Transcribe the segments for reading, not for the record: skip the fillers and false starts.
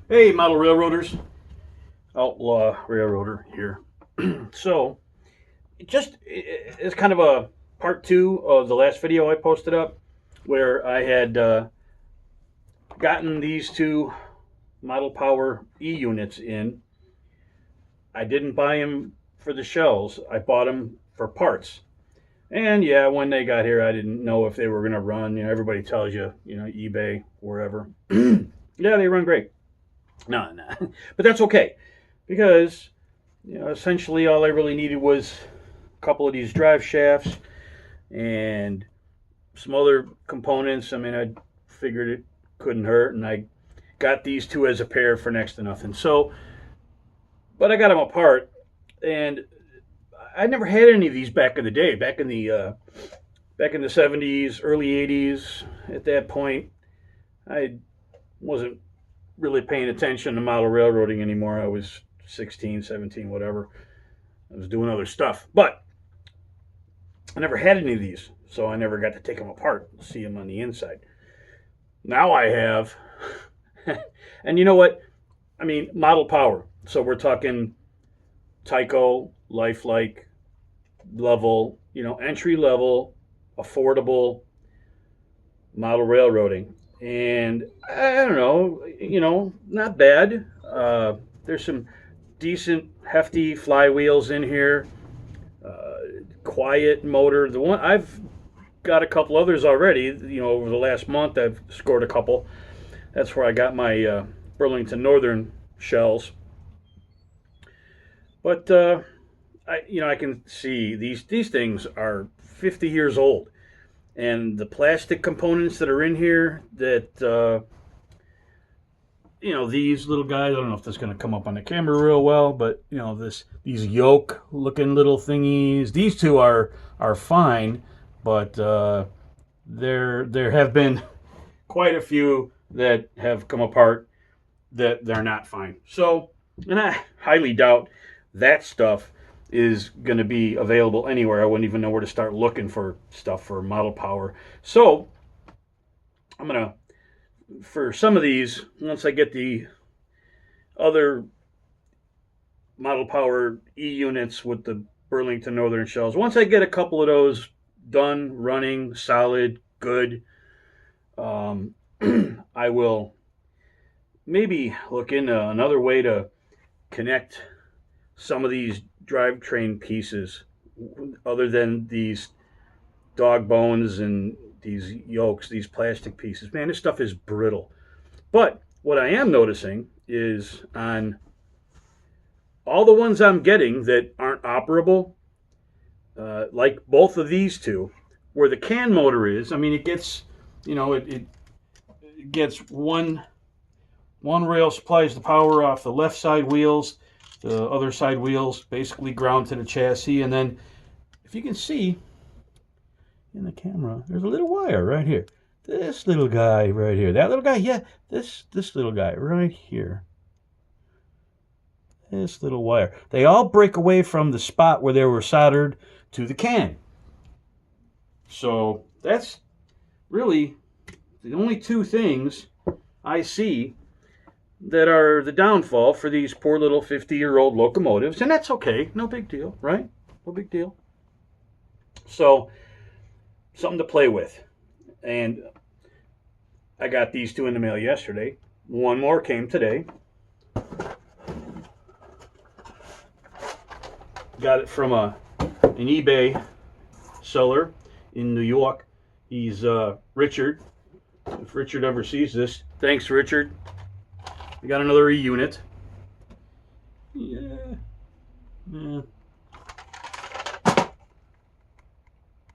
Hey, model railroaders, outlaw railroader here. So, it's kind of a part two of the last video I posted up, where I had gotten these two model power E units in. I didn't buy them for the shells. I bought them for parts. And yeah, when they got here, I didn't know if they were going to run. Everybody tells you, eBay, wherever. Yeah, they run great. No, no, but that's okay because essentially all I really needed was a couple of these drive shafts and some other components. I mean, I figured it couldn't hurt, and I got these two as a pair for next to nothing. So, but I got them apart, and I never had any of these back in the day, back in the 70s, early 80s. At that point, I wasn't really paying attention to model railroading anymore. I was 16, 17, whatever. I was doing other stuff. But I never had any of these, so I never got to take them apart and see them on the inside. Now I have. And you know what? I mean, model power. So we're talking Tyco, lifelike, level, entry level, affordable model railroading. And I don't know, not bad. There's some decent, hefty flywheels in here. Quiet motor. The one I've got a couple others already. Over the last month, I've scored a couple. That's where I got my Burlington Northern shells. But I can see these things are 50 years old, and the plastic components that are in here that these little guys. I don't know if this is going to come up on the camera real well, but these yoke looking little thingies. These two are fine, but there have been quite a few that have come apart that they're not fine. So, and I highly doubt that stuff is going to be available anywhere. I wouldn't even know where to start looking for stuff for model power. So, I'm going to, for some of these, once I get the other model power E units with the Burlington Northern shells, once I get a couple of those done, running, solid, good, I will maybe look into another way to connect some of these drivetrain pieces other than these dog bones and these yokes, these plastic pieces. Man, this stuff is brittle. But what I am noticing is on all the ones I'm getting that aren't operable, like both of these two, where the can motor is, I mean, it gets, it gets one rail supplies the power off the left side wheels, the other side wheels basically ground to the chassis, and then if you can see in the camera, there's a little wire right here. This little guy right here. That little guy, yeah, this little guy right here. This little wire. They all break away from the spot where they were soldered to the can. So that's really the only two things I see that are the downfall for these poor little 50-year-old locomotives. And that's okay. No big deal, right? No big deal. So, something to play with. And I got these two in the mail yesterday. One more came today. Got it from an eBay seller in New York. He's Richard. If Richard ever sees this, thanks, Richard. I got another E unit. Yeah.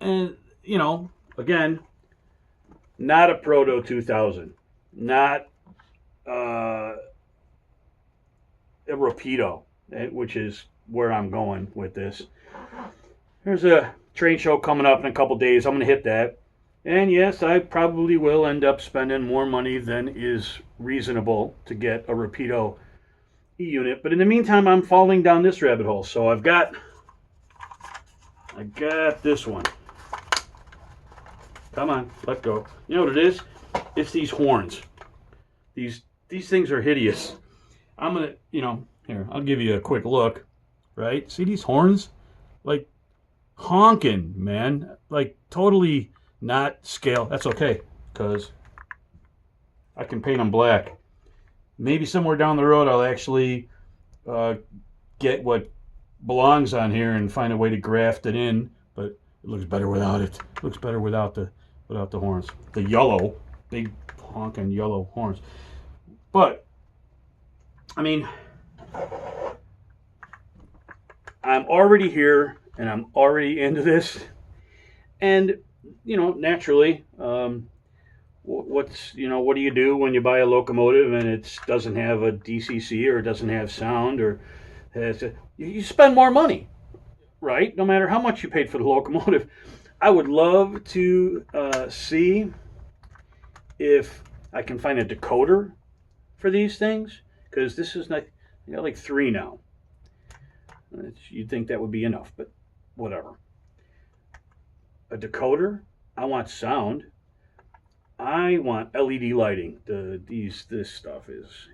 And, again, not a Proto 2000. Not a Rapido, which is where I'm going with this. There's a train show coming up in a couple days. I'm going to hit that. And yes, I probably will end up spending more money than is reasonable to get a Rapido E unit. But in the meantime, I'm falling down this rabbit hole. So I got this one. Come on, let go. You know what it is? It's these horns. These These things are hideous. I'm gonna, here, I'll give you a quick look, right? See these horns? Like, honking, man. Like, totally not scale. That's okay, because I can paint them black. Maybe somewhere down the road I'll actually get what belongs on here and find a way to graft it in, but it looks better without it. It looks better without the horns. The yellow, big honking yellow horns. But I mean, I'm already here and I'm already into this, and naturally, what do you do when you buy a locomotive and it doesn't have a DCC or it doesn't have sound or you spend more money, right? No matter how much you paid for the locomotive. I would love to see if I can find a decoder for these things, because this is not, I got like 3 now. You'd think that would be enough, but whatever. A decoder. I want sound. I want LED lighting. This stuff is,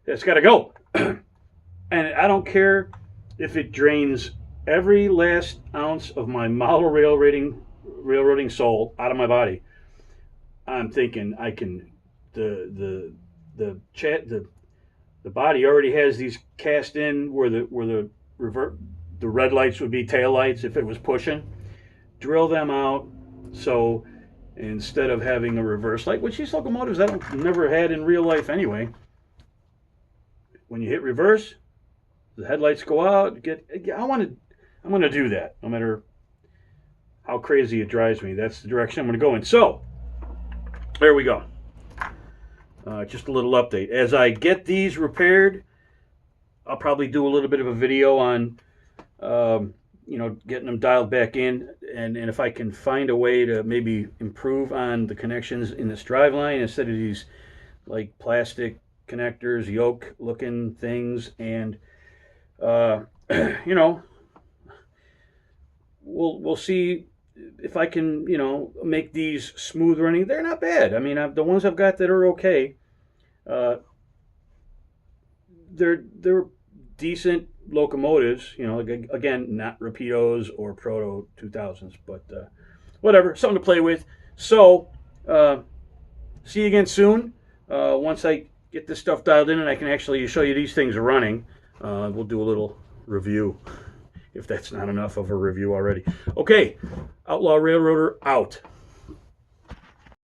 that's got to go. And I don't care if it drains every last ounce of my model railroading soul out of my body. I'm thinking I can. The body already has these cast in where the red lights would be tail lights if it was pushing. Drill them out, so instead of having a reverse light, which these locomotives I never had in real life anyway. When you hit reverse, the headlights go out. I'm going to do that, no matter how crazy it drives me. That's the direction I'm going to go in. So, there we go. Just a little update. As I get these repaired, I'll probably do a little bit of a video on, getting them dialed back in, and if I can find a way to maybe improve on the connections in this driveline instead of these like plastic connectors, yoke looking things, and we'll see if I can make these smooth running. They're not bad. I mean, the ones I've got that are okay. They're decent locomotives. Again, not Rapidos or Proto 2000s, but whatever, something to play with. So see you again soon. Once I get this stuff dialed in and I can actually show you these things running, we'll do a little review, if that's not enough of a review already. Okay, Outlaw Railroader out.